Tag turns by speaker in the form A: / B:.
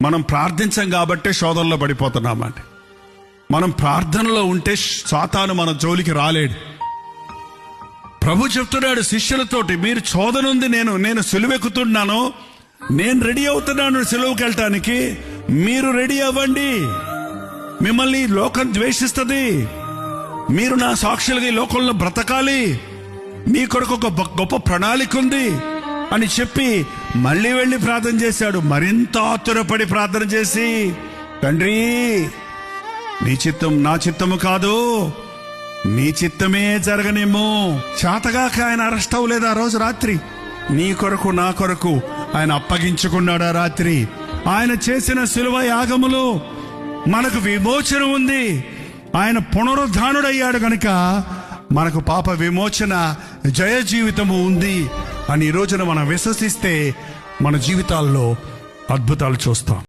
A: మనం ప్రార్థించం కాబట్టే శోధనలో పడిపోతున్నామండి. మనం ప్రార్థనలో ఉంటే సాతాను మన జోలికి రాలేడు. ప్రభు చెప్తున్నాడు శిష్యులతోటి, మీరు శోధన ఉంది, నేను సిలువెక్కుతున్నాను, నేను రెడీ అవుతున్నాను సిలువకి వెళ్ళటానికి, మీరు రెడీ అవ్వండి. మిమ్మల్ని లోకం ద్వేషిస్తుంది, మీరు నా సాక్షులుగా ఈ లోకంలో బ్రతకాలి, మీ కొరకు ఒక గొప్ప ప్రణాళిక ఉంది అని చెప్పి మళ్ళీ వెళ్ళి ప్రార్థన చేశాడు. మరింత ఆతురపడి ప్రార్థన చేసి, తండ్రి నీ చిత్తం నా చిత్తము కాదు, నీ చిత్తమే జరగనేమో. చేతగాక ఆయన అరెస్ట్ అవ్వలేదు ఆ రోజు రాత్రి. నీ కొరకు నా కొరకు ఆయన అప్పగించుకున్నాడు ఆ రాత్రి. ఆయన చేసిన శిలువ యాగములో మనకు విమోచన ఉంది. ఆయన పునరుద్ధానుడయ్యాడు గనుక మనకు పాప విమోచన, జయ జీవితము ఉంది అని ఈ రోజున మనం విశ్వసిస్తే మన జీవితాల్లో అద్భుతాలు చూస్తాం.